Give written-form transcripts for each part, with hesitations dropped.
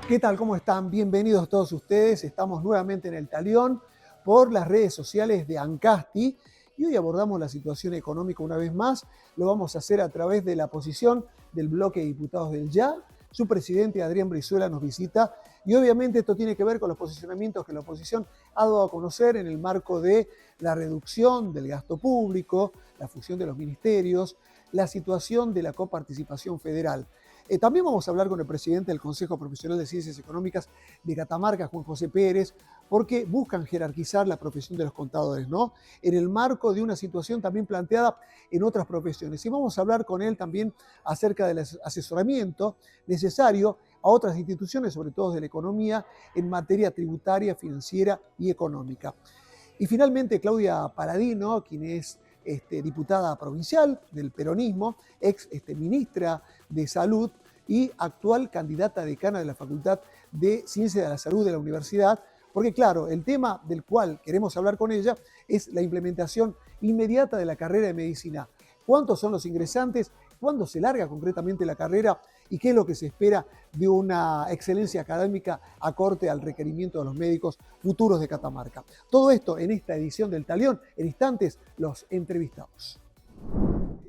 ¿Qué tal? ¿Cómo están? Bienvenidos todos ustedes. Estamos nuevamente en el Talión por las redes sociales de Ancasti y hoy abordamos la situación económica una vez más. Lo vamos a hacer a través de la posición del bloque de diputados del Ya. Su presidente Adrián Brizuela nos visita y obviamente esto tiene que ver con los posicionamientos que la oposición ha dado a conocer en el marco de la reducción del gasto público, la fusión de los ministerios, la situación de la coparticipación federal. También vamos a hablar con el presidente del Consejo Profesional de Ciencias Económicas de Catamarca, Juan José Pérez, porque buscan jerarquizar la profesión de los contadores, ¿no? En el marco de una situación también planteada en otras profesiones. Y vamos a hablar con él también acerca del asesoramiento necesario a otras instituciones, sobre todo de la economía, en materia tributaria, financiera y económica. Y finalmente Claudia Paladino, quien es diputada provincial del peronismo, ex ministra de Salud y actual candidata decana de la Facultad de Ciencias de la Salud de la universidad, porque claro, el tema del cual queremos hablar con ella es la implementación inmediata de la carrera de medicina. ¿Cuántos son los ingresantes? ¿Cuándo se larga concretamente la carrera? ¿Y qué es lo que se espera de una excelencia académica acorde al requerimiento de los médicos futuros de Catamarca? Todo esto en esta edición del Talión. En instantes los entrevistamos.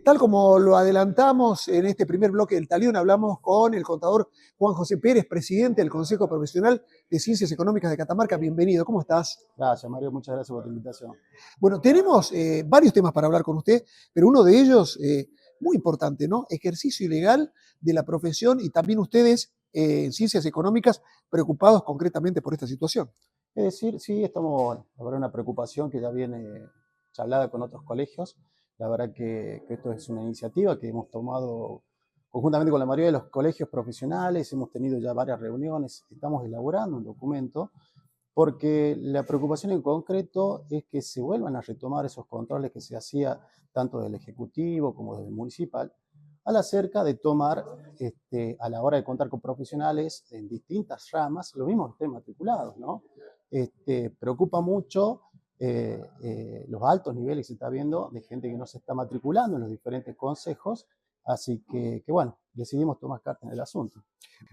Tal como lo adelantamos en este primer bloque del Talión, hablamos con el contador Juan José Pérez, presidente del Consejo Profesional de Ciencias Económicas de Catamarca. Bienvenido, ¿cómo estás? Gracias, Mario, muchas gracias por tu invitación. Bueno, tenemos varios temas para hablar con usted, pero uno de ellos, muy importante, ¿no? Ejercicio ilegal de la profesión y también ustedes en Ciencias Económicas preocupados concretamente por esta situación. Es decir, sí, estamos, la verdad, una preocupación que ya viene charlada con otros colegios. La verdad que esto es una iniciativa que hemos tomado conjuntamente con la mayoría de los colegios profesionales, hemos tenido ya varias reuniones, estamos elaborando un documento, porque la preocupación en concreto es que se vuelvan a retomar esos controles que se hacía tanto del Ejecutivo como del Municipal, a la cerca de tomar, a la hora de contar con profesionales en distintas ramas, lo mismo que estén matriculados, ¿no? Preocupa mucho los altos niveles que se está viendo de gente que no se está matriculando en los diferentes consejos, así que bueno, decidimos tomar carta en el asunto.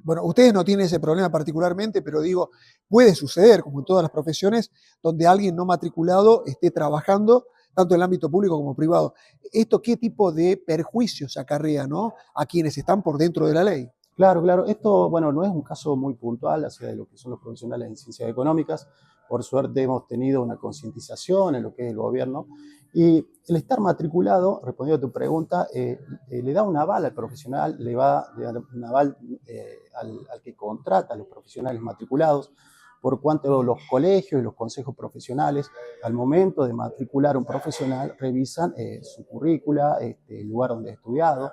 Bueno, ustedes no tienen ese problema particularmente, pero digo, puede suceder, como en todas las profesiones, donde alguien no matriculado esté trabajando tanto en el ámbito público como privado. ¿Esto qué tipo de perjuicios acarrea, ¿no?, a quienes están por dentro de la ley? Claro, claro. Esto, bueno, no es un caso muy puntual hacia de lo que son los profesionales en ciencias económicas. Por suerte hemos tenido una concientización en lo que es el gobierno. Y el estar matriculado, respondiendo a tu pregunta, le da un aval al profesional, le da un aval al que contrata a los profesionales matriculados, por cuanto los colegios y los consejos profesionales, al momento de matricular a un profesional, revisan su currícula, el lugar donde ha estudiado,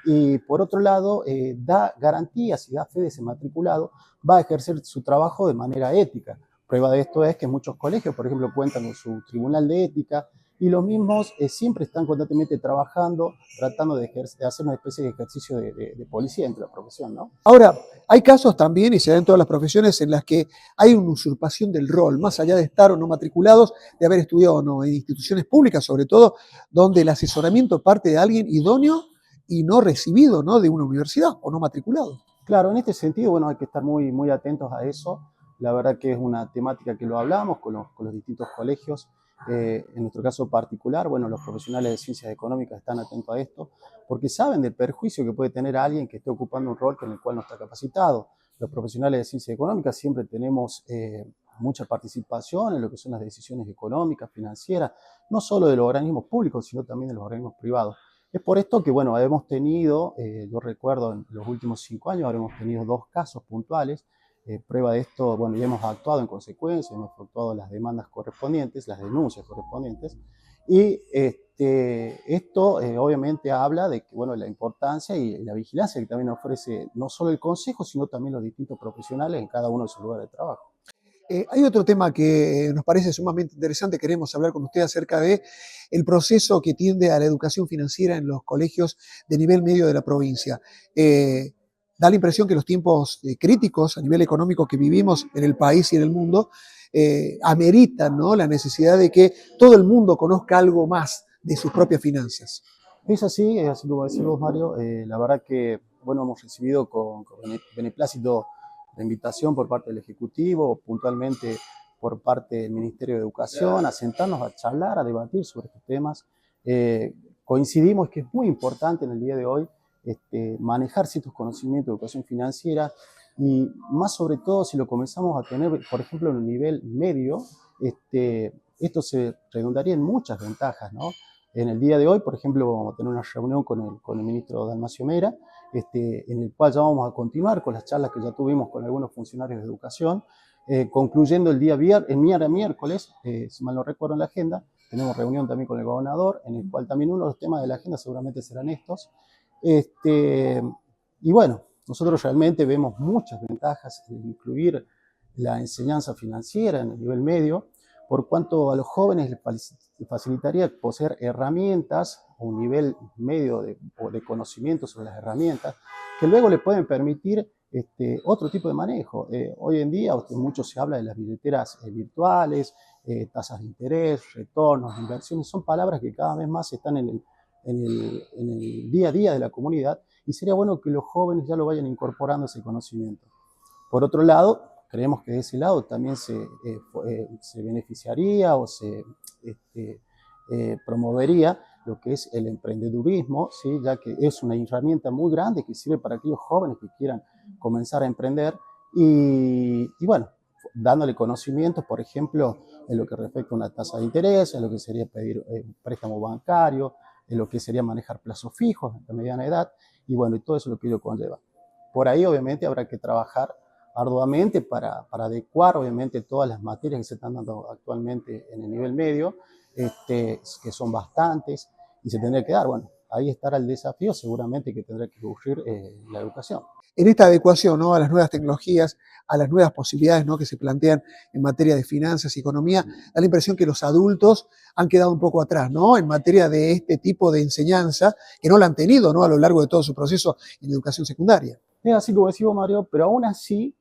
y por otro lado, da garantías y da fe de ese matriculado, va a ejercer su trabajo de manera ética. Prueba de esto es que muchos colegios, por ejemplo, cuentan con su tribunal de ética y los mismos siempre están constantemente trabajando, tratando de hacer una especie de ejercicio de policía entre la profesión, ¿no? Ahora, hay casos también, y se da en todas las profesiones, en las que hay una usurpación del rol, más allá de estar o no matriculados, de haber estudiado o no, en instituciones públicas sobre todo, donde el asesoramiento parte de alguien idóneo y no recibido, ¿no?, de una universidad o no matriculado. Claro, en este sentido, bueno, hay que estar muy, muy atentos a eso. La verdad que es una temática que lo hablamos con los distintos colegios. En nuestro caso particular, bueno, los profesionales de ciencias económicas están atentos a esto porque saben del perjuicio que puede tener alguien que esté ocupando un rol con el cual no está capacitado. Los profesionales de ciencias económicas siempre tenemos mucha participación en lo que son las decisiones económicas, financieras, no solo de los organismos públicos, sino también de los organismos privados. Es por esto que, bueno, hemos tenido, yo recuerdo en los últimos 5 años, ahora hemos tenido 2 casos puntuales. Prueba de esto, bueno, ya hemos actuado en consecuencia, hemos actuado las demandas correspondientes, las denuncias correspondientes. Y esto obviamente habla de que, bueno, la importancia y la vigilancia que también ofrece no solo el Consejo, sino también los distintos profesionales en cada uno de sus lugares de trabajo. Hay otro tema que nos parece sumamente interesante, queremos hablar con usted acerca de el proceso que tiende a la educación financiera en los colegios de nivel medio de la provincia. Da la impresión que los tiempos críticos a nivel económico que vivimos en el país y en el mundo ameritan, ¿no?, la necesidad de que todo el mundo conozca algo más de sus propias finanzas. Es así como decís vos, Mario. La verdad que bueno, hemos recibido con beneplácito la invitación por parte del Ejecutivo, puntualmente por parte del Ministerio de Educación, a sentarnos a charlar, a debatir sobre estos temas. Coincidimos que es muy importante en el día de hoy manejar ciertos conocimientos de educación financiera y más sobre todo si lo comenzamos a tener, por ejemplo, en un nivel medio, esto se redundaría en muchas ventajas, ¿no? En el día de hoy, por ejemplo, vamos a tener una reunión con el ministro Dalmacio Mera, en el cual ya vamos a continuar con las charlas que ya tuvimos con algunos funcionarios de educación, concluyendo el día miércoles, si mal no recuerdo en la agenda, tenemos reunión también con el gobernador, en el cual también uno de los temas de la agenda seguramente serán estos. Y bueno, nosotros realmente vemos muchas ventajas en incluir la enseñanza financiera en el nivel medio, por cuanto a los jóvenes les facilitaría poseer herramientas o un nivel medio de conocimiento sobre las herramientas que luego le pueden permitir otro tipo de manejo. Hoy en día mucho se habla de las billeteras virtuales, tasas de interés, retornos, inversiones, son palabras que cada vez más están en el día a día de la comunidad y sería bueno que los jóvenes ya lo vayan incorporando ese conocimiento. Por otro lado, creemos que de ese lado también se beneficiaría o se promovería lo que es el emprendedurismo, ¿sí? Ya que es una herramienta muy grande que sirve para aquellos jóvenes que quieran comenzar a emprender y bueno, dándole conocimientos, por ejemplo, en lo que respecta a una tasa de interés, en lo que sería pedir un préstamo bancario, en lo que sería manejar plazos fijos de mediana edad y bueno, y todo eso es lo que ello conlleva. Por ahí obviamente habrá que trabajar arduamente para adecuar obviamente todas las materias que se están dando actualmente en el nivel medio, que son bastantes, y se tendría que dar, bueno, ahí estará el desafío seguramente que tendrá que ocurrir la educación. En esta adecuación, ¿no?, a las nuevas tecnologías, a las nuevas posibilidades, ¿no?, que se plantean en materia de finanzas y economía, da la impresión que los adultos han quedado un poco atrás, ¿no?, en materia de este tipo de enseñanza, que no la han tenido, ¿no?, a lo largo de todo su proceso en educación secundaria. Es así como decimos, Mario, pero aún así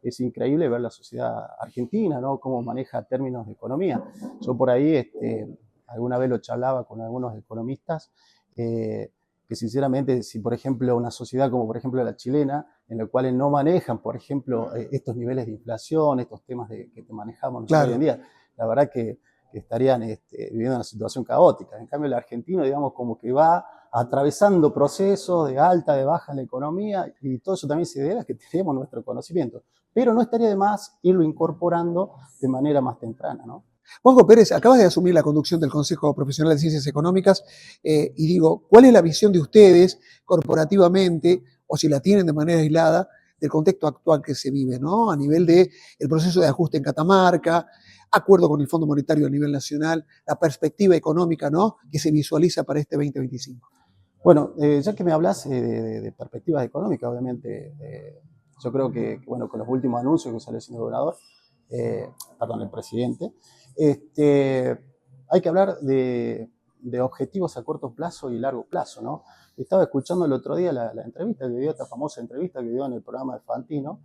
es increíble ver la sociedad argentina, ¿no?, cómo maneja términos de economía. Yo por ahí alguna vez lo charlaba con algunos economistas, que sinceramente, si por ejemplo una sociedad como por ejemplo la chilena, en la cual no manejan, por ejemplo, estos niveles de inflación, estos temas que manejamos nosotros hoy en día, la verdad que estarían viviendo una situación caótica. En cambio, el argentino, digamos, como que va atravesando procesos de alta, de baja en la economía, y todo eso también se debe a que tenemos nuestro conocimiento. Pero no estaría de más irlo incorporando de manera más temprana, ¿no? Juanjo Pérez, acabas de asumir la conducción del Consejo Profesional de Ciencias Económicas y digo, ¿cuál es la visión de ustedes corporativamente, o si la tienen de manera aislada, del contexto actual que se vive, ¿no?, a nivel del proceso de ajuste en Catamarca, acuerdo con el Fondo Monetario a nivel nacional, la perspectiva económica, ¿no?, que se visualiza para este 2025? Bueno, ya que me hablas de perspectivas económicas, obviamente, yo creo que, bueno, con los últimos anuncios que salió haciendo el gobernador, perdón, el presidente, hay que hablar de objetivos a corto plazo y largo plazo, ¿no? Estaba escuchando el otro día la entrevista que dio, esta famosa entrevista que dio en el programa de Fantino,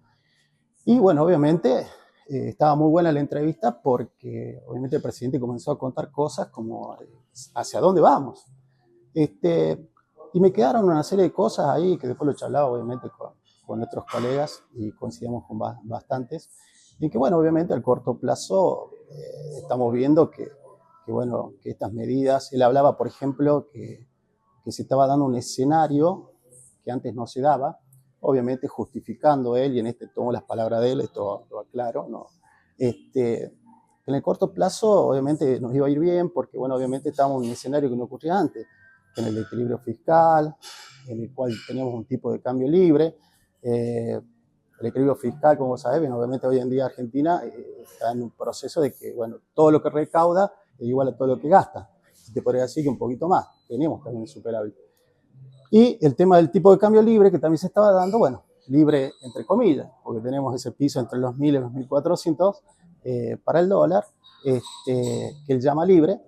y bueno, obviamente estaba muy buena la entrevista porque obviamente el presidente comenzó a contar cosas como hacia dónde vamos. Y me quedaron una serie de cosas ahí que después lo charlaba obviamente con nuestros colegas y coincidimos con bastantes. Y que bueno, obviamente al corto plazo estamos viendo bueno, que estas medidas, él hablaba por ejemplo que se estaba dando un escenario que antes no se daba, obviamente justificando él, y en tomo las palabras de él, esto lo aclaro, ¿no? En el corto plazo obviamente nos iba a ir bien porque bueno, obviamente estábamos en un escenario que no ocurría antes, en el equilibrio fiscal, en el cual teníamos un tipo de cambio libre. El equilibrio fiscal, como saben, obviamente hoy en día Argentina está en un proceso de que, bueno, todo lo que recauda es igual a todo lo que gasta. Te podría decir que un poquito más, teníamos también un superávit. Y el tema del tipo de cambio libre, que también se estaba dando, bueno, libre entre comillas, porque tenemos ese piso entre los 1.000 y los 1.400 para el dólar, que él llama libre,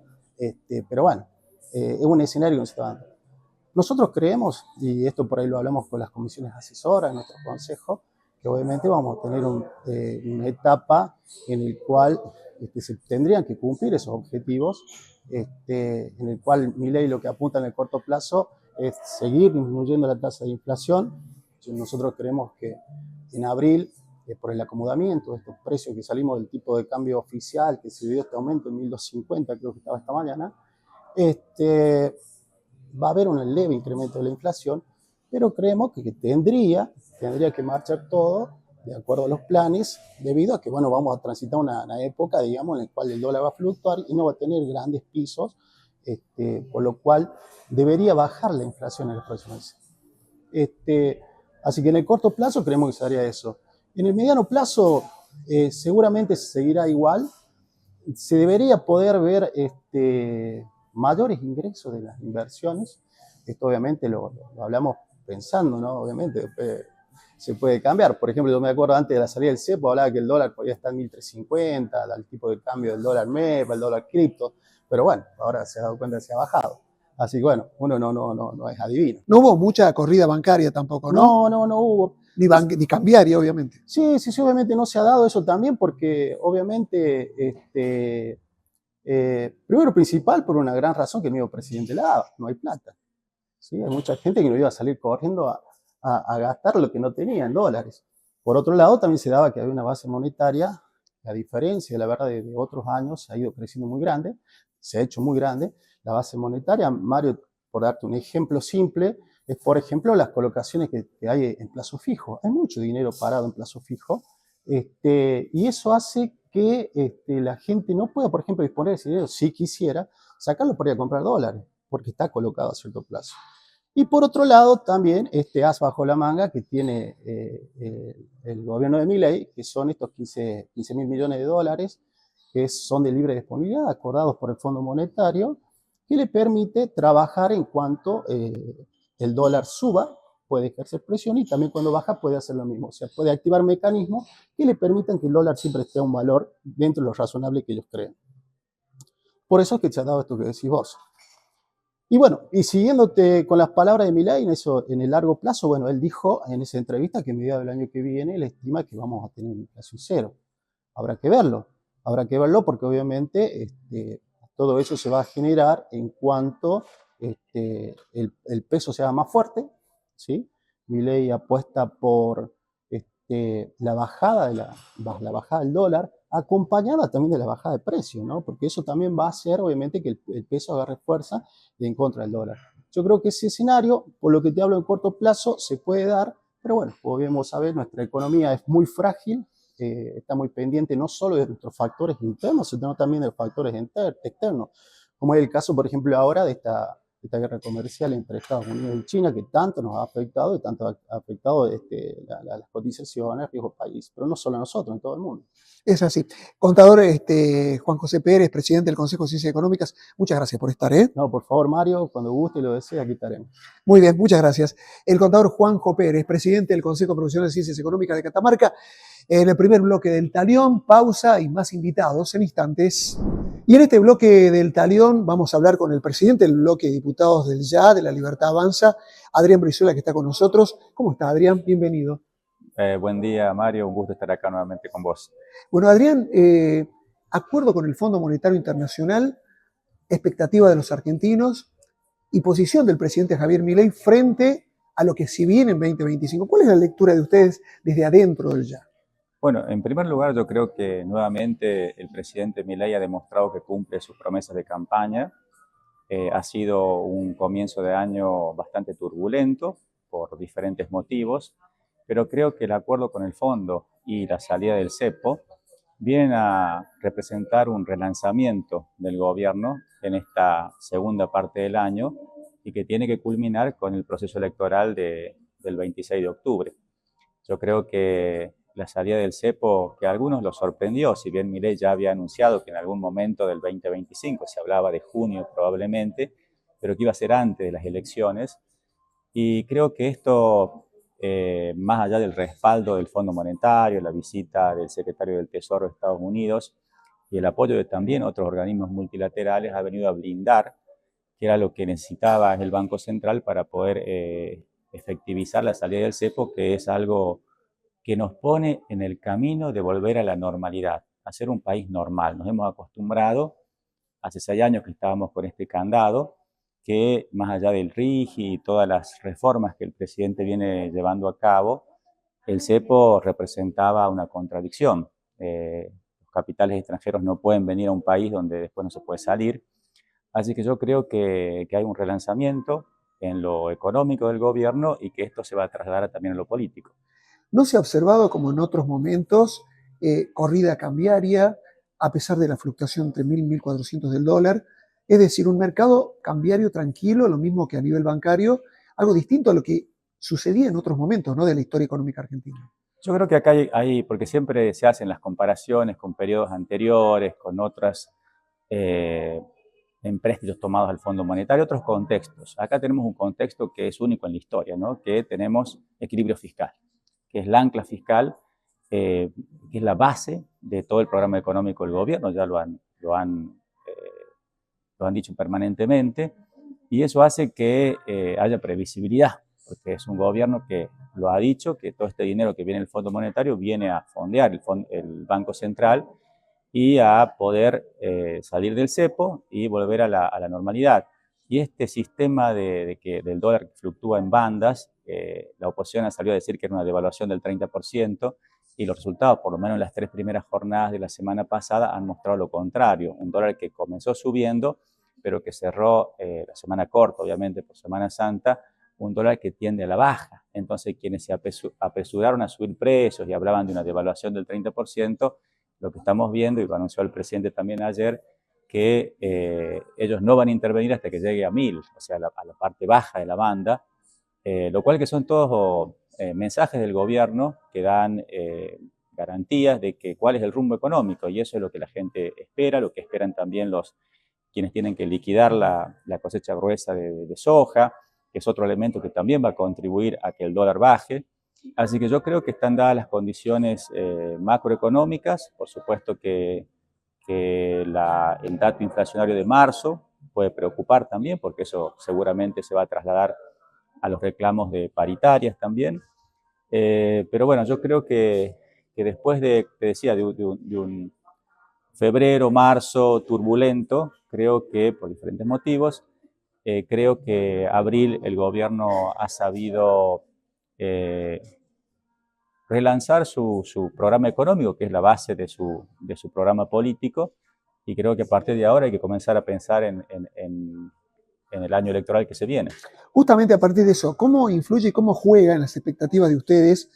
pero bueno, es un escenario que nos está dando. Nosotros creemos, y esto por ahí lo hablamos con las comisiones asesoras, en nuestro consejo, que obviamente vamos a tener una etapa en la cual se tendrían que cumplir esos objetivos, en el cual Milei lo que apunta en el corto plazo es seguir disminuyendo la tasa de inflación. Nosotros creemos que en abril, por el acomodamiento de estos precios que salimos del tipo de cambio oficial, que se dio este aumento en 1.250, creo que estaba esta mañana, va a haber un leve incremento de la inflación, pero creemos que tendría que marchar todo de acuerdo a los planes, debido a que, bueno, vamos a transitar una época, digamos, en la cual el dólar va a fluctuar y no va a tener grandes pisos, por lo cual debería bajar la inflación en los próximos meses. Así que en el corto plazo creemos que se haría eso. En el mediano plazo seguramente seguirá igual. Se debería poder ver mayores ingresos de las inversiones. Esto obviamente lo hablamos pensando, ¿no? Obviamente se puede cambiar. Por ejemplo, yo me acuerdo antes de la salida del cepo, hablaba que el dólar podía estar en 1.350, el tipo de cambio del dólar MEP, el dólar cripto, pero bueno, ahora se ha dado cuenta que se ha bajado. Así que bueno, uno no es adivino. No hubo mucha corrida bancaria tampoco, ¿no? No hubo. Ni cambiaria, obviamente. Sí, obviamente no se ha dado eso también porque obviamente, primero principal por una gran razón que el mismo presidente la daba, no hay plata. ¿Sí? Hay mucha gente que no iba a salir corriendo a gastar lo que no tenía en dólares. Por otro lado, también se daba que había una base monetaria, a diferencia, la verdad, de otros años, se ha ido creciendo muy grande, se ha hecho muy grande. La base monetaria, Mario, por darte un ejemplo simple, es, por ejemplo, las colocaciones que hay en plazo fijo. Hay mucho dinero parado en plazo fijo, y eso hace que la gente no pueda, por ejemplo, disponer de ese dinero, si quisiera, sacarlo para ir a comprar dólares, porque está colocado a cierto plazo. Y por otro lado, también este as bajo la manga que tiene el gobierno de Milei, que son estos 15.000 millones de dólares, que son de libre disponibilidad, acordados por el Fondo Monetario, que le permite trabajar en cuanto el dólar suba, puede ejercer presión, y también cuando baja puede hacer lo mismo. O sea, puede activar mecanismos que le permitan que el dólar siempre esté a un valor dentro de lo razonable que ellos creen. Por eso es que se ha dado esto que decís vos. Y bueno, y siguiéndote con las palabras de Milei, en el largo plazo, bueno, él dijo en esa entrevista que a mediados del año que viene él estima que vamos a tener una inflación cero. Habrá que verlo porque obviamente todo eso se va a generar en cuanto el peso sea más fuerte, ¿sí? Milei apuesta por la bajada del dólar, acompañada también de la bajada de precio, ¿no? Porque eso también va a hacer, obviamente, que el peso agarre fuerza en contra del dólar. Yo creo que ese escenario, por lo que te hablo en corto plazo, se puede dar, pero bueno, como bien vos sabés, nuestra economía es muy frágil, está muy pendiente no solo de nuestros factores internos, sino también de los factores externos, como es el caso, por ejemplo, ahora de esta guerra comercial entre Estados Unidos y China, que tanto nos ha afectado y tanto ha afectado las cotizaciones, el riesgo país, pero no solo a nosotros, en todo el mundo. Es así. Contador Juan José Pérez, presidente del Consejo de Ciencias Económicas, muchas gracias por estar. No, por favor, Mario, cuando guste y lo desee, aquí estaremos. Muy bien, muchas gracias. El contador Juanjo Pérez, presidente del Consejo Profesional de Ciencias Económicas de Catamarca, en el primer bloque del Talión, pausa y más invitados en instantes. Y en este bloque del Talión vamos a hablar con el presidente del bloque de diputados del YA, de la Libertad Avanza, Adrián Brizuela, que está con nosotros. ¿Cómo está, Adrián? Bienvenido. Buen día, Mario. Un gusto estar acá nuevamente con vos. Bueno, Adrián, acuerdo con el Fondo Monetario Internacional, expectativa de los argentinos y posición del presidente Javier Milei frente a lo que se viene en 2025. ¿Cuál es la lectura de ustedes desde adentro del YA? Bueno, en primer lugar, yo creo que nuevamente el presidente Milei ha demostrado que cumple sus promesas de campaña. Ha sido un comienzo de año bastante turbulento por diferentes motivos, pero creo que el acuerdo con el fondo y la salida del cepo vienen a representar un relanzamiento del gobierno en esta segunda parte del año y que tiene que culminar con el proceso electoral del 26 de octubre. Yo creo que la salida del cepo, que a algunos los sorprendió, si bien Milei ya había anunciado que en algún momento del 2025, se hablaba de junio probablemente, pero que iba a ser antes de las elecciones, y creo que esto, más allá del respaldo del Fondo Monetario, la visita del secretario del Tesoro de Estados Unidos y el apoyo de también otros organismos multilaterales, ha venido a blindar que era lo que necesitaba el Banco Central para poder efectivizar la salida del cepo, que es algo que nos pone en el camino de volver a la normalidad, a ser un país normal. Nos hemos acostumbrado, hace 6 años que estábamos con este candado, que más allá del RIGI y todas las reformas que el presidente viene llevando a cabo, el cepo representaba una contradicción. Los capitales extranjeros no pueden venir a un país donde después no se puede salir. Así que yo creo que hay un relanzamiento en lo económico del gobierno y que esto se va a trasladar también a lo político. ¿No se ha observado, como en otros momentos, corrida cambiaria, a pesar de la fluctuación entre 1.000 y 1.400 del dólar? Es decir, un mercado cambiario tranquilo, lo mismo que a nivel bancario, algo distinto a lo que sucedía en otros momentos, ¿no?, de la historia económica argentina. Yo creo que acá porque siempre se hacen las comparaciones con periodos anteriores, con otras empréstitos tomados al Fondo Monetario, otros contextos. Acá tenemos un contexto que es único en la historia, ¿no? Que tenemos equilibrio fiscal, que es la ancla fiscal, que es la base de todo el programa económico del gobierno, ya lo han dicho permanentemente, y eso hace que haya previsibilidad, porque es un gobierno que lo ha dicho, que todo este dinero que viene del Fondo Monetario viene a fondear el Banco Central y a poder salir del cepo y volver a la normalidad. Y este sistema del dólar que fluctúa en bandas, la oposición ha salido a decir que era una devaluación del 30%, y los resultados, por lo menos en las 3 primeras jornadas de la semana pasada, han mostrado lo contrario. Un dólar que comenzó subiendo, pero que cerró la semana corta, obviamente por Semana Santa, un dólar que tiende a la baja. Entonces, quienes se apresuraron a subir precios y hablaban de una devaluación del 30%, lo que estamos viendo, y lo anunció el presidente también ayer, que ellos no van a intervenir hasta que llegue a 1.000, o sea, a la parte baja de la banda, lo cual que son todos mensajes del gobierno que dan garantías de que cuál es el rumbo económico, y eso es lo que la gente espera, lo que esperan también quienes tienen que liquidar la cosecha gruesa de soja, que es otro elemento que también va a contribuir a que el dólar baje. Así que yo creo que están dadas las condiciones macroeconómicas. Por supuesto que el dato inflacionario de marzo puede preocupar también, porque eso seguramente se va a trasladar a los reclamos de paritarias también. Pero bueno, yo creo que después te decía, de un febrero, marzo turbulento, creo que por diferentes motivos, creo que abril el gobierno ha sabido relanzar su programa económico, que es la base de su programa político, y creo que a partir de ahora hay que comenzar a pensar en el año electoral que se viene. Justamente a partir de eso, ¿cómo influye y cómo juega en las expectativas de ustedes,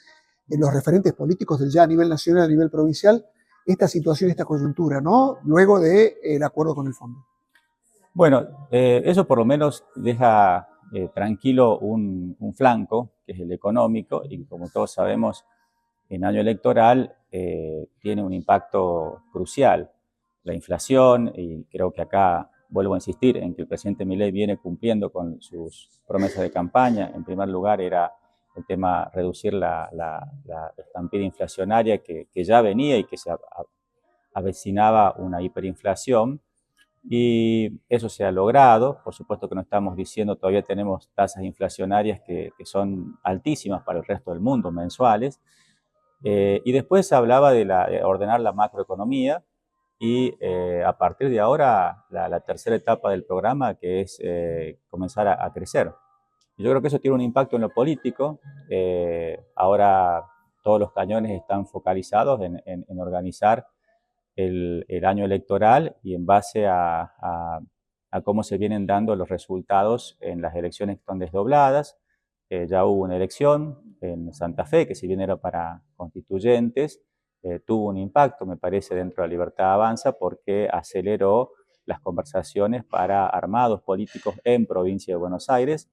en los referentes políticos del ya a nivel nacional, a nivel provincial, esta situación, esta coyuntura, ¿no?, luego del acuerdo con el fondo? Bueno, eso por lo menos deja tranquilo un flanco, que es el económico, y como todos sabemos, en año electoral tiene un impacto crucial la inflación, y creo que acá vuelvo a insistir en que el presidente Milei viene cumpliendo con sus promesas de campaña. En primer lugar era el tema reducir la estampida inflacionaria que ya venía y que se avecinaba una hiperinflación, y eso se ha logrado. Por supuesto que no estamos diciendo, todavía tenemos tasas inflacionarias que son altísimas para el resto del mundo, mensuales. Y después se hablaba de ordenar la macroeconomía, y a partir de ahora la tercera etapa del programa, que es comenzar a crecer. Y yo creo que eso tiene un impacto en lo político. Ahora todos los cañones están focalizados en organizar el año electoral, y en base a cómo se vienen dando los resultados en las elecciones que están desdobladas. Ya hubo una elección en Santa Fe, que si bien era para constituyentes, tuvo un impacto, me parece, dentro de la Libertad Avanza, porque aceleró las conversaciones para armados políticos en provincia de Buenos Aires.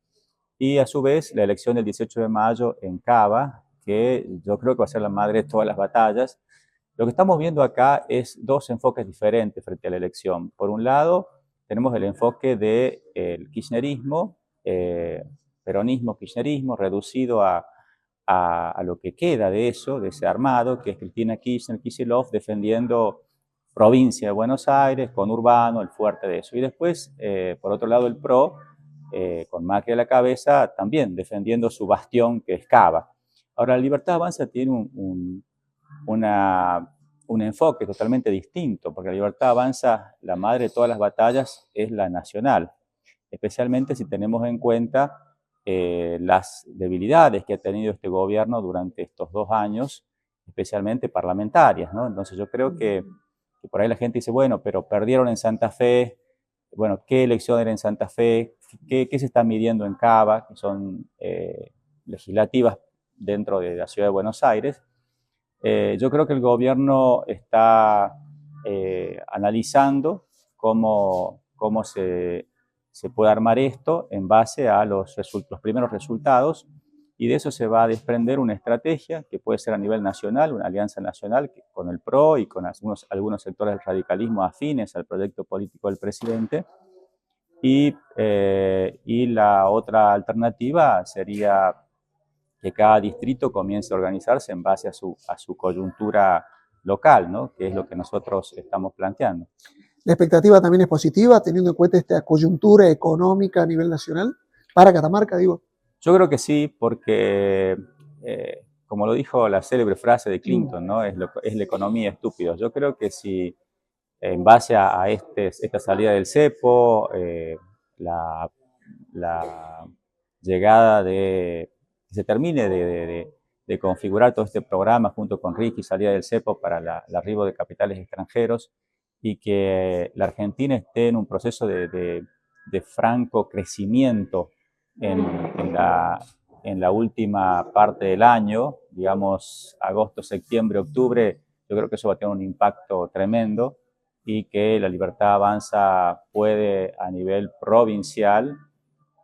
Y a su vez la elección del 18 de mayo en Cava, que yo creo que va a ser la madre de todas las batallas. Lo que estamos viendo acá es dos enfoques diferentes frente a la elección. Por un lado, tenemos el enfoque del kirchnerismo, peronismo, kirchnerismo, reducido a lo que queda de eso, de ese armado, que es Cristina Kirchner, Kicillof, defendiendo provincia de Buenos Aires, con Urbano, el fuerte de eso. Y después, por otro lado, el PRO, con Macri a la cabeza, también defendiendo su bastión, que es Cava. Ahora, la Libertad Avanza tiene un enfoque totalmente distinto, porque la Libertad Avanza, la madre de todas las batallas, es la nacional. especialmente si tenemos en cuenta las debilidades que ha tenido este gobierno durante estos 2 años, especialmente parlamentarias, ¿no? Entonces yo creo que por ahí la gente dice, bueno, pero perdieron en Santa Fe, bueno, ¿qué elección era en Santa Fe? ¿Qué se está midiendo en Cava? Que son legislativas dentro de la ciudad de Buenos Aires. Yo creo que el gobierno está analizando cómo se puede armar esto en base a los primeros resultados, y de eso se va a desprender una estrategia que puede ser a nivel nacional, una alianza nacional con el PRO y con algunos sectores del radicalismo afines al proyecto político del presidente. Y la otra alternativa sería que cada distrito comience a organizarse en base a su coyuntura local, ¿no? Que es lo que nosotros estamos planteando. La expectativa también es positiva, teniendo en cuenta esta coyuntura económica a nivel nacional, para Catamarca, digo. Yo creo que sí, porque, como lo dijo la célebre frase de Clinton, ¿no? Es la economía estúpida. Yo creo que si en base a esta salida del cepo, la llegada que se termine de configurar todo este programa junto con Ricky, salida del cepo para el arribo de capitales extranjeros, y que la Argentina esté en un proceso de franco crecimiento en la última parte del año, digamos agosto, septiembre, octubre. Yo creo que eso va a tener un impacto tremendo, y que la Libertad Avanza puede a nivel provincial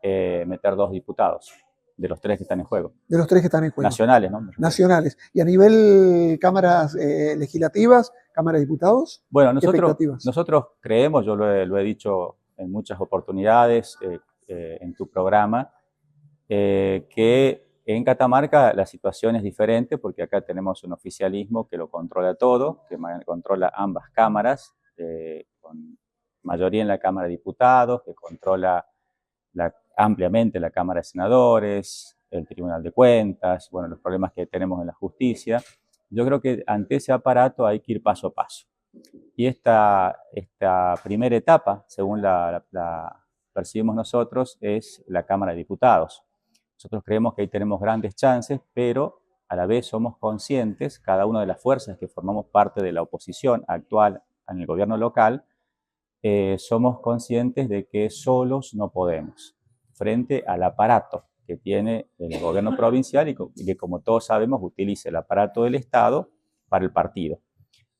meter 2 diputados de los 3 que están en juego. De los 3 que están en juego. Nacionales, ¿no? Nacionales. Y a nivel cámaras legislativas, Cámara de Diputados, bueno, nosotros creemos, yo lo he dicho en muchas oportunidades en tu programa, que en Catamarca la situación es diferente, porque acá tenemos un oficialismo que lo controla todo, que controla ambas cámaras, con mayoría en la Cámara de Diputados, que controla ampliamente la Cámara de Senadores, el Tribunal de Cuentas, bueno, los problemas que tenemos en la justicia. Yo creo que ante ese aparato hay que ir paso a paso. Y esta primera etapa, según la percibimos nosotros, es la Cámara de Diputados. Nosotros creemos que ahí tenemos grandes chances, pero a la vez somos conscientes, cada una de las fuerzas que formamos parte de la oposición actual en el gobierno local, somos conscientes de que solos no podemos, frente al aparato que tiene el gobierno provincial y que, como todos sabemos, utiliza el aparato del Estado para el partido.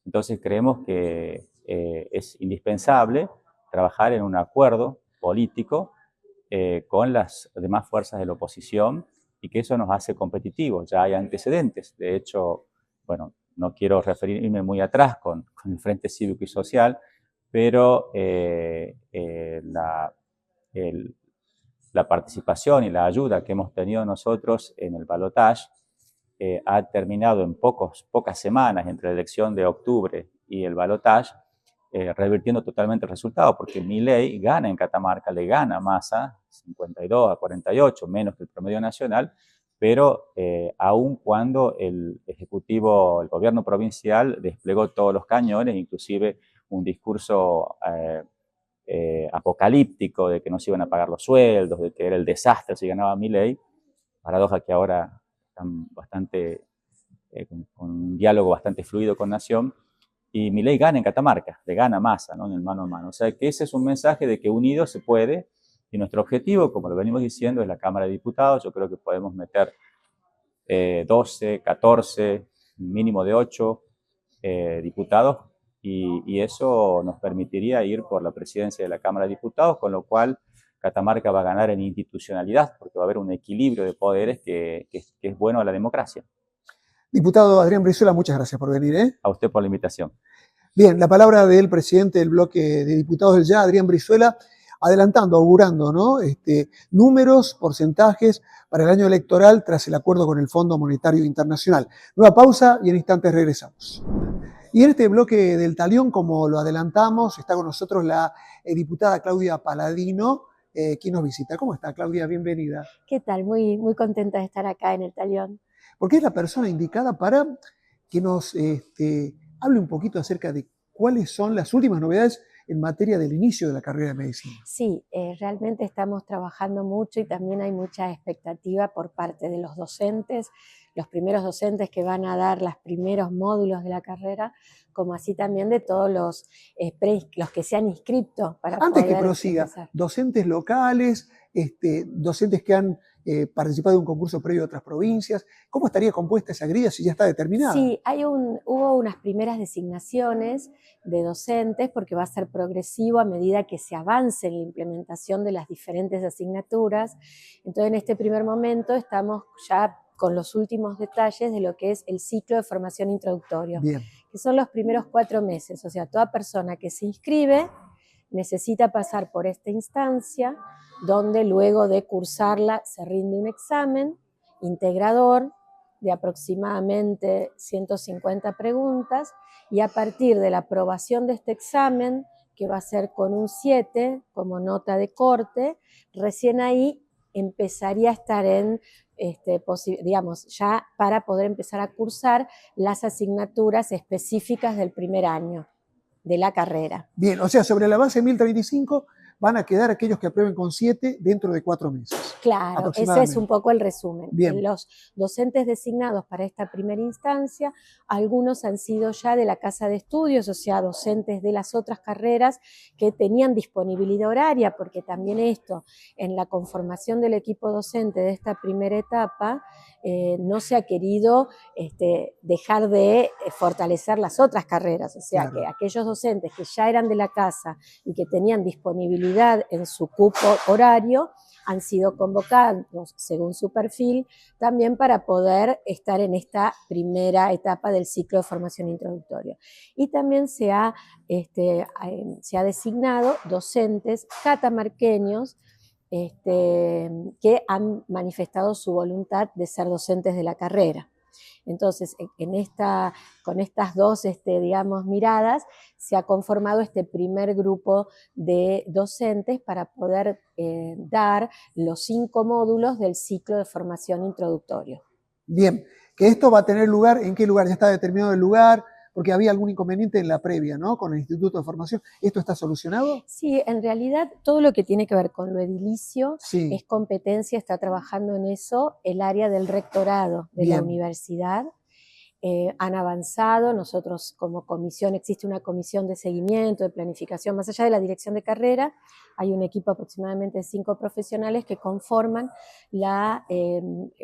Entonces creemos que es indispensable trabajar en un acuerdo político con las demás fuerzas de la oposición, y que eso nos hace competitivos. Ya hay antecedentes. De hecho, bueno, no quiero referirme muy atrás con el Frente Cívico y Social, pero la participación y la ayuda que hemos tenido nosotros en el balotaje ha terminado en pocas semanas entre la elección de octubre y el balotaje, revirtiendo totalmente el resultado, porque Milei gana en Catamarca, le gana a Massa 52-48, menos que el promedio nacional, pero aun cuando el gobierno provincial desplegó todos los cañones, inclusive un discurso apocalíptico de que no se iban a pagar los sueldos, de que era el desastre si ganaba Milei. Paradoja que ahora están con un diálogo bastante fluido con Nación, y Milei gana en Catamarca, le gana Massa, ¿no? En el mano a mano. O sea que ese es un mensaje de que unidos se puede, y nuestro objetivo, como lo venimos diciendo, es la Cámara de Diputados. Yo creo que podemos meter 12, 14, mínimo de 8 diputados, y eso nos permitiría ir por la presidencia de la Cámara de Diputados, con lo cual Catamarca va a ganar en institucionalidad, porque va a haber un equilibrio de poderes que es bueno a la democracia. Diputado Adrián Brizuela, muchas gracias por venir. A usted por la invitación. Bien, la palabra del presidente del bloque de diputados del Ya, Adrián Brizuela, adelantando, augurando, ¿no? Números, porcentajes para el año electoral tras el acuerdo con el Fondo Monetario Internacional. Nueva pausa y en instantes regresamos. Y en este bloque del Talión, como lo adelantamos, está con nosotros la diputada Claudia Paladino, quien nos visita. ¿Cómo está, Claudia? Bienvenida. ¿Qué tal? Muy, muy contenta de estar acá en el Talión. Porque es la persona indicada para que nos hable un poquito acerca de cuáles son las últimas novedades en materia del inicio de la carrera de medicina. Sí, realmente estamos trabajando mucho y también hay mucha expectativa por parte de los docentes, los primeros docentes que van a dar los primeros módulos de la carrera, como así también de todos los que se han inscrito para Antes que poder prosiga, empezar. docentes locales, docentes que han participado de un concurso previo a otras provincias, ¿cómo estaría compuesta esa grilla si ya está determinada? Sí, hubo unas primeras designaciones de docentes porque va a ser progresivo a medida que se avance en la implementación de las diferentes asignaturas. Entonces, en este primer momento estamos ya con los últimos detalles de lo que es el ciclo de formación introductorio, Bien. que son los primeros 4 meses. O sea, toda persona que se inscribe necesita pasar por esta instancia, donde luego de cursarla se rinde un examen integrador de aproximadamente 150 preguntas, y a partir de la aprobación de este examen, que va a ser con un 7 como nota de corte, recién ahí empezaría a estar en, digamos, ya para poder empezar a cursar las asignaturas específicas del primer año de la carrera. Bien, o sea, sobre la base 1035 van a quedar aquellos que aprueben con 7 dentro de 4 meses. Claro, ese es un poco el resumen. Bien. Los docentes designados para esta primera instancia, algunos han sido ya de la casa de estudios, o sea, docentes de las otras carreras que tenían disponibilidad horaria, porque también esto, en la conformación del equipo docente de esta primera etapa, no se ha querido dejar de fortalecer las otras carreras, o sea, Claro. que aquellos docentes que ya eran de la casa y que tenían disponibilidad en su cupo horario, han sido convocados según su perfil también para poder estar en esta primera etapa del ciclo de formación introductoria. Y también se ha designado docentes catamarqueños que han manifestado su voluntad de ser docentes de la carrera. Entonces, con estas dos, digamos, miradas, se ha conformado este primer grupo de docentes para poder dar los 5 módulos del ciclo de formación introductorio. Bien, que esto va a tener lugar, ¿en qué lugar? Ya está determinado el lugar, porque había algún inconveniente en la previa, ¿no? Con el Instituto de Formación. ¿Esto está solucionado? Sí, en realidad todo lo que tiene que ver con lo edilicio Sí. es competencia, está trabajando en eso el área del rectorado de Bien. la universidad. Han avanzado, nosotros como comisión, existe una comisión de seguimiento, de planificación, más allá de la dirección de carrera, hay un equipo aproximadamente de 5 profesionales que conforman la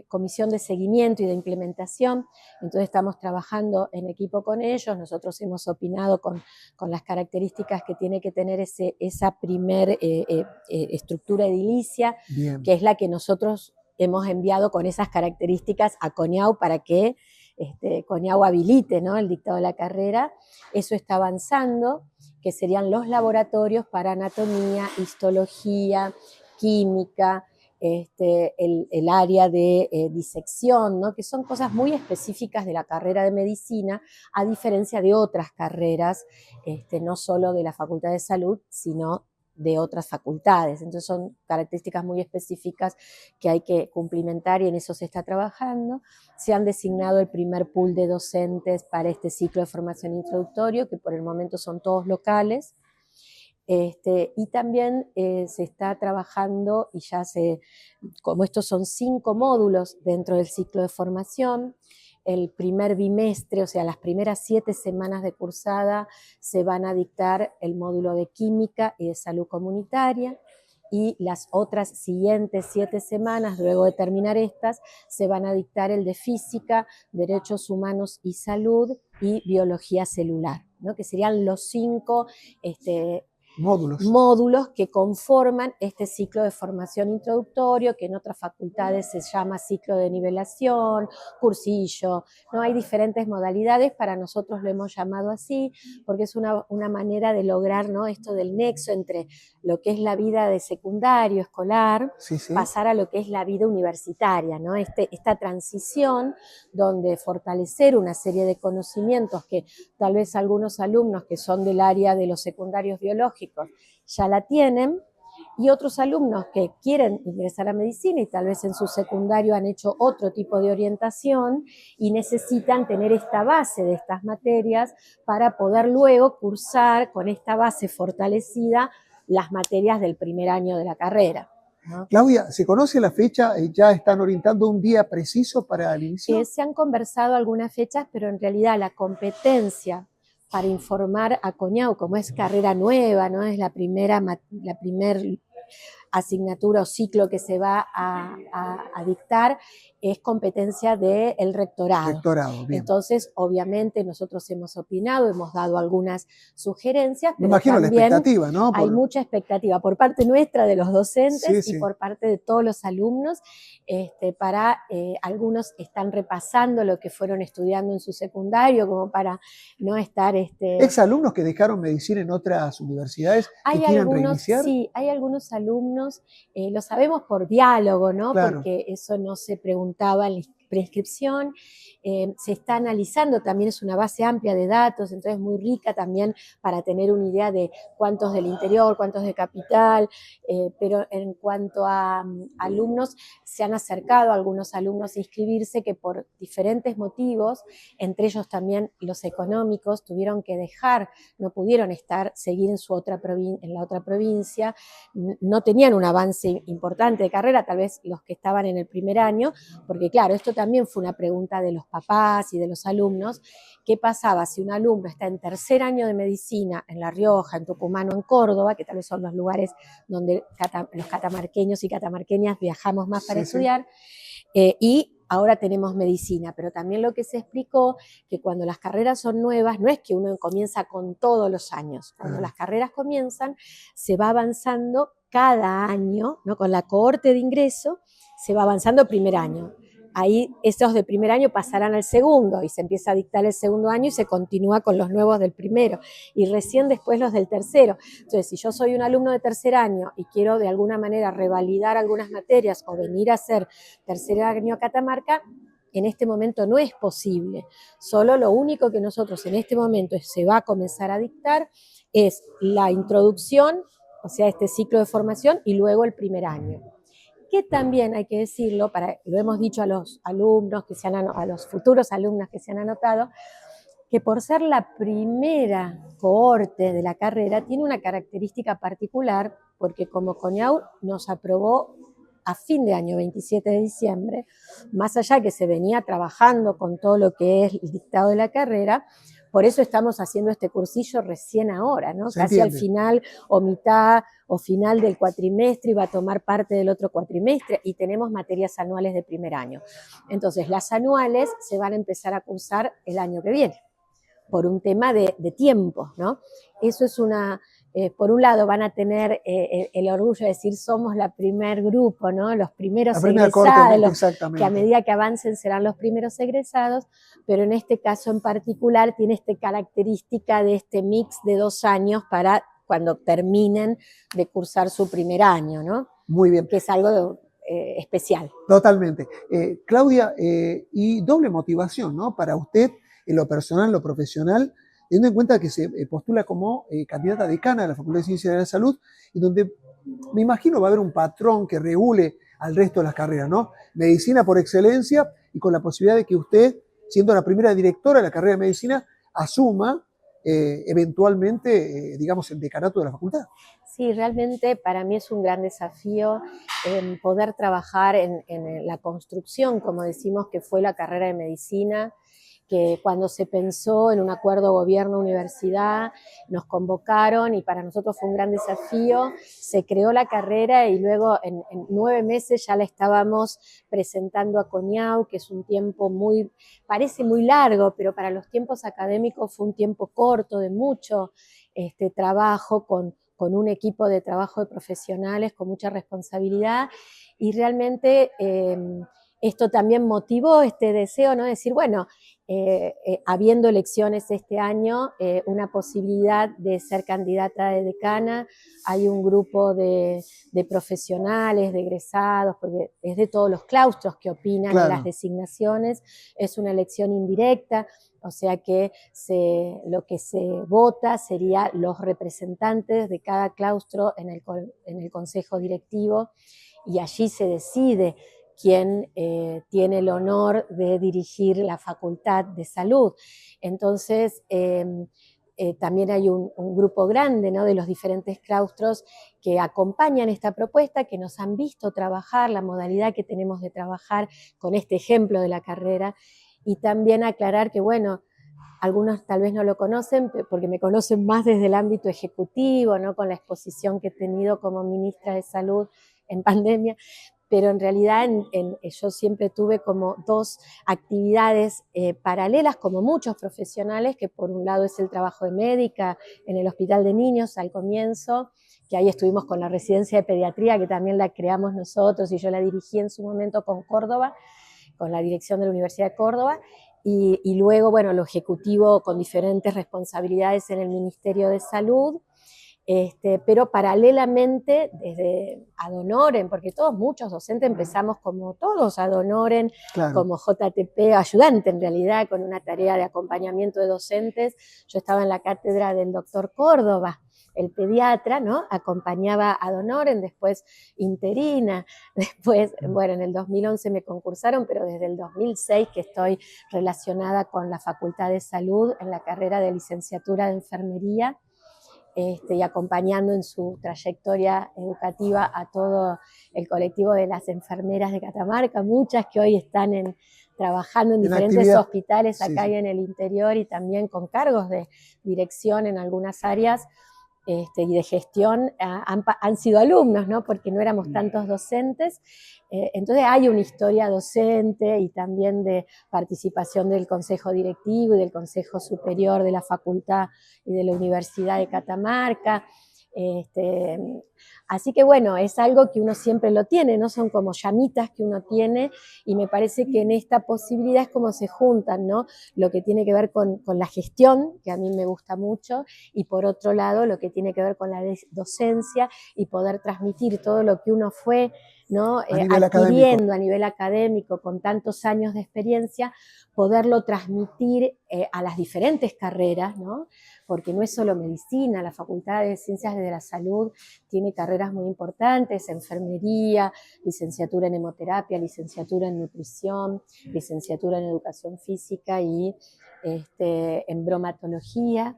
comisión de seguimiento y de implementación. Entonces estamos trabajando en equipo con ellos, nosotros hemos opinado con las características que tiene que tener esa primer estructura edilicia, Bien. que es la que nosotros hemos enviado con esas características a CONIAU para que CONIAU habilite, ¿no?, el dictado de la carrera. Eso está avanzando, que serían los laboratorios para anatomía, histología, química, el área de disección, ¿no?, que son cosas muy específicas de la carrera de medicina, a diferencia de otras carreras, no solo de la Facultad de Salud, sino de otras facultades. Entonces son características muy específicas que hay que cumplimentar y en eso se está trabajando. Se han designado el primer pool de docentes para este ciclo de formación introductorio, que por el momento son todos locales. Y también se está trabajando, y ya como estos son 5 módulos dentro del ciclo de formación, el primer bimestre, o sea, las primeras 7 semanas de cursada, se van a dictar el módulo de química y de salud comunitaria, y las otras siguientes 7 semanas, luego de terminar estas, se van a dictar el de física, derechos humanos y salud, y biología celular, ¿no?, que serían los 5 módulos que conforman este ciclo de formación introductorio, que en otras facultades se llama ciclo de nivelación, cursillo, ¿no? Hay diferentes modalidades, para nosotros lo hemos llamado así, porque es una manera de lograr, ¿no?, esto del nexo entre lo que es la vida de secundario, escolar, Sí, sí. pasar a lo que es la vida universitaria, ¿no? Esta transición donde fortalecer una serie de conocimientos que tal vez algunos alumnos que son del área de los secundarios biológicos ya la tienen, y otros alumnos que quieren ingresar a medicina y tal vez en su secundario han hecho otro tipo de orientación y necesitan tener esta base de estas materias para poder luego cursar con esta base fortalecida las materias del primer año de la carrera, ¿no? Claudia, ¿se conoce la fecha? ¿Ya están orientando un día preciso para el inicio? Se han conversado algunas fechas, pero en realidad la competencia para informar a CONIAU, como es carrera nueva, ¿no? Es la primera asignatura o ciclo que se va a dictar, es competencia del rectorado. Rectorado, bien. Entonces, obviamente, nosotros hemos opinado, hemos dado algunas sugerencias, Me pero imagino la también expectativa, ¿no? hay mucha expectativa por parte nuestra de los docentes Sí, y sí. por parte de todos los alumnos, algunos están repasando lo que fueron estudiando en su secundario, como para no estar... ¿Exalumnos que dejaron medicina en otras universidades que quieran reiniciar? Sí, hay algunos alumnos, lo sabemos por diálogo, ¿no? Claro. Porque eso no se preguntaba en la prescripción, se está analizando, también es una base amplia de datos, entonces muy rica también para tener una idea de cuántos del interior, cuántos de capital, pero en cuanto a alumnos, se han acercado algunos alumnos a inscribirse que por diferentes motivos, entre ellos también los económicos, tuvieron que dejar, no pudieron seguir en la otra provincia, no tenían un avance importante de carrera, tal vez los que estaban en el primer año, porque claro, esto también fue una pregunta de los papás y de los alumnos, ¿qué pasaba si un alumno está en tercer año de medicina en La Rioja, en Tucumán o en Córdoba, que tal vez son los lugares donde los catamarqueños y catamarqueñas viajamos más para estudiar, y ahora tenemos medicina, pero también lo que se explicó, que cuando las carreras son nuevas, no es que uno comienza con todos los años, cuando las carreras comienzan, se va avanzando cada año, ¿no? Con la cohorte de ingreso, se va avanzando primer año. Ahí esos de primer año pasarán al segundo y se empieza a dictar el segundo año y se continúa con los nuevos del primero y recién después los del tercero. Entonces, si yo soy un alumno de tercer año y quiero de alguna manera revalidar algunas materias o venir a hacer tercer año a Catamarca, en este momento no es posible. Solo lo único que nosotros en este momento se va a comenzar a dictar es la introducción, o sea, este ciclo de formación y luego el primer año. Que también hay que decirlo, lo hemos dicho a los alumnos, a los futuros alumnos que se han anotado, que por ser la primera cohorte de la carrera tiene una característica particular, porque como CONIAU nos aprobó a fin de año, 27 de diciembre, más allá que se venía trabajando con todo lo que es el dictado de la carrera, por eso estamos haciendo este cursillo recién ahora, ¿no? Casi al final o mitad o final del cuatrimestre y va a tomar parte del otro cuatrimestre y tenemos materias anuales de primer año. Entonces, las anuales se van a empezar a cursar el año que viene, por un tema de tiempo, ¿no? Eso es por un lado van a tener el orgullo de decir somos la primer grupo, ¿no? Los primeros egresados, que a medida que avancen serán los primeros egresados, pero en este caso en particular tiene esta característica de este mix de 2 años para cuando terminen de cursar su primer año, ¿no? Muy bien. Que es algo especial. Totalmente. Claudia, y doble motivación, ¿no? Para usted, en lo personal, en lo profesional, teniendo en cuenta que se postula como candidata decana de la Facultad de Ciencias de la Salud, y donde me imagino va a haber un patrón que regule al resto de las carreras, ¿no? Medicina por excelencia y con la posibilidad de que usted, siendo la primera directora de la carrera de medicina, asuma eventualmente, digamos, el decanato de la facultad. Sí, realmente para mí es un gran desafío poder trabajar en la construcción, como decimos que fue la carrera de medicina, que cuando se pensó en un acuerdo gobierno-universidad nos convocaron y para nosotros fue un gran desafío, se creó la carrera y luego en 9 meses ya la estábamos presentando a CONIAU, que es un tiempo parece muy largo, pero para los tiempos académicos fue un tiempo corto de mucho trabajo con un equipo de trabajo de profesionales con mucha responsabilidad y realmente esto también motivó este deseo, ¿no? De decir, bueno, habiendo elecciones este año, una posibilidad de ser candidata de decana, hay un grupo de profesionales, de egresados, porque es de todos los claustros que opinan en las designaciones, es una elección indirecta, o sea que lo que se vota sería los representantes de cada claustro en el consejo directivo, y allí se decide quién tiene el honor de dirigir la Facultad de Salud. Entonces, también hay un grupo grande, ¿no?, de los diferentes claustros que acompañan esta propuesta, que nos han visto trabajar, la modalidad que tenemos de trabajar con este ejemplo de la carrera, y también aclarar que, bueno, algunos tal vez no lo conocen, porque me conocen más desde el ámbito ejecutivo, ¿no?, con la exposición que he tenido como ministra de Salud en pandemia, pero en realidad yo siempre tuve como dos actividades paralelas, como muchos profesionales, que por un lado es el trabajo de médica en el Hospital de Niños al comienzo, que ahí estuvimos con la residencia de pediatría, que también la creamos nosotros y yo la dirigí en su momento con Córdoba, con la dirección de la Universidad de Córdoba, y luego, bueno, lo ejecutivo con diferentes responsabilidades en el Ministerio de Salud. Pero paralelamente desde ad honorem, porque muchos docentes empezamos como todos ad honorem, como JTP, ayudante en realidad, con una tarea de acompañamiento de docentes. Yo estaba en la cátedra del doctor Córdoba, el pediatra, ¿no?, acompañaba ad honorem, después interina, después, bueno, en el 2011 me concursaron, pero desde el 2006 que estoy relacionada con la Facultad de Salud en la carrera de licenciatura de enfermería, y acompañando en su trayectoria educativa a todo el colectivo de las enfermeras de Catamarca, muchas que hoy están trabajando en diferentes hospitales acá y en el interior, y también con cargos de dirección en algunas áreas, y de gestión, han sido alumnos, ¿no?, porque no éramos tantos docentes. Entonces hay una historia docente y también de participación del Consejo Directivo y del Consejo Superior de la Facultad y de la Universidad de Catamarca. Así que bueno, es algo que uno siempre lo tiene, ¿no? Son como llamitas que uno tiene, y me parece que en esta posibilidad es como se juntan, ¿no?, lo que tiene que ver con la gestión, que a mí me gusta mucho, y por otro lado lo que tiene que ver con la docencia y poder transmitir todo lo que uno fue, ¿no?, adquiriendo a nivel académico con tantos años de experiencia, poderlo transmitir a las diferentes carreras, ¿no?, porque no es solo medicina, la Facultad de Ciencias de la Salud tiene carreras muy importantes, enfermería, licenciatura en hemoterapia, licenciatura en nutrición, licenciatura en educación física y en bromatología.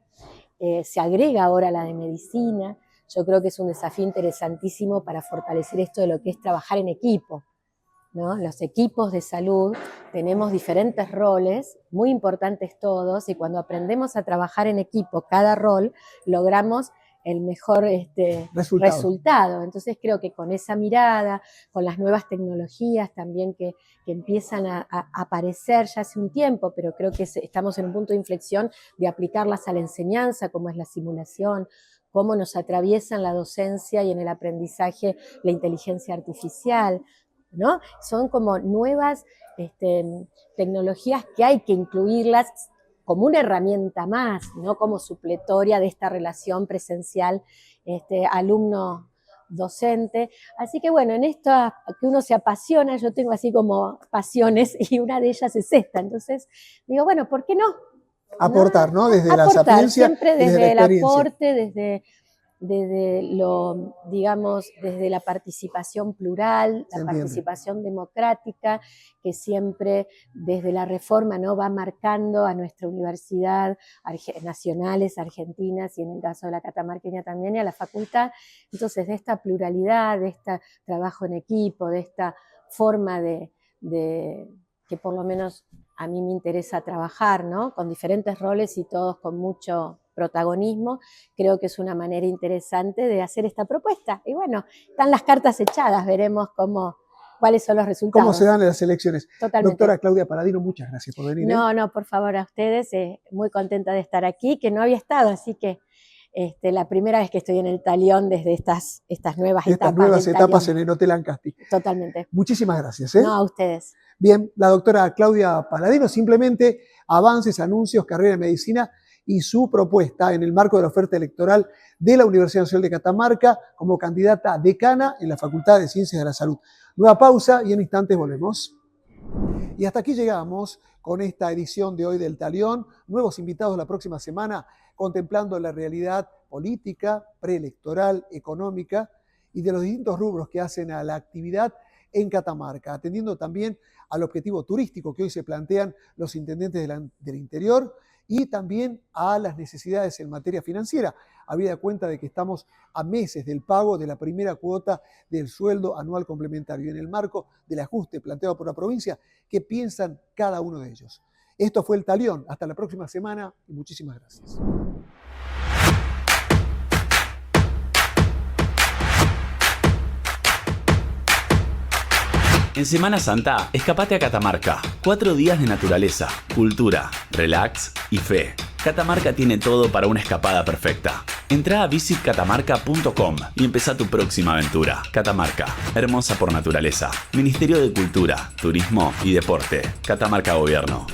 Se agrega ahora la de medicina. Yo creo que es un desafío interesantísimo para fortalecer esto de lo que es trabajar en equipo, ¿no? Los equipos de salud tenemos diferentes roles, muy importantes todos, y cuando aprendemos a trabajar en equipo, cada rol, logramos el mejor resultado. Entonces creo que con esa mirada, con las nuevas tecnologías también que empiezan a aparecer ya hace un tiempo, pero creo que estamos en un punto de inflexión de aplicarlas a la enseñanza, como es la simulación, cómo nos atraviesan la docencia y en el aprendizaje la inteligencia artificial, ¿no? Son como nuevas tecnologías que hay que incluirlas como una herramienta más, no como supletoria de esta relación presencial alumno-docente. Así que bueno, en esto que uno se apasiona, yo tengo así como pasiones, y una de ellas es esta. Entonces digo, bueno, ¿por qué no? Aportar, ¿no? Desde la sapiencia, siempre desde la el aporte, desde lo, digamos, desde la participación plural, la participación democrática, que siempre desde la reforma, ¿no?, va marcando a nuestra universidad, nacionales, argentinas, y en el caso de la catamarqueña también, y a la facultad. Entonces, de esta pluralidad, de este trabajo en equipo, de esta forma de que por lo menos a mí me interesa trabajar, ¿no?, con diferentes roles y todos con mucho protagonismo, creo que es una manera interesante de hacer esta propuesta. Y bueno, están las cartas echadas, veremos cuáles son los resultados. ¿Cómo se dan las elecciones? Totalmente. Doctora Claudia Paladino, muchas gracias por venir. No, por favor, a ustedes, muy contenta de estar aquí, que no había estado, así que la primera vez que estoy en el Talión desde estas nuevas etapas. Estas nuevas etapas en el Hotel Ancasti. Totalmente. Muchísimas gracias. No, a ustedes. Bien, la doctora Claudia Paladino, simplemente avances, anuncios, carrera de medicina y su propuesta en el marco de la oferta electoral de la Universidad Nacional de Catamarca como candidata decana en la Facultad de Ciencias de la Salud. Nueva pausa y en instantes volvemos. Y hasta aquí llegamos con esta edición de hoy del Talión. Nuevos invitados la próxima semana contemplando la realidad política, preelectoral, económica y de los distintos rubros que hacen a la actividad en Catamarca, atendiendo también al objetivo turístico que hoy se plantean los intendentes del interior y también a las necesidades en materia financiera, habida cuenta de que estamos a meses del pago de la primera cuota del sueldo anual complementario. En el marco del ajuste planteado por la provincia, ¿qué piensan cada uno de ellos? Esto fue el Talión. Hasta la próxima semana y muchísimas gracias. En Semana Santa, escapate a Catamarca. 4 días de naturaleza, cultura, relax y fe. Catamarca tiene todo para una escapada perfecta. Entrá a visitcatamarca.com y empezá tu próxima aventura. Catamarca, hermosa por naturaleza. Ministerio de Cultura, Turismo y Deporte. Catamarca Gobierno.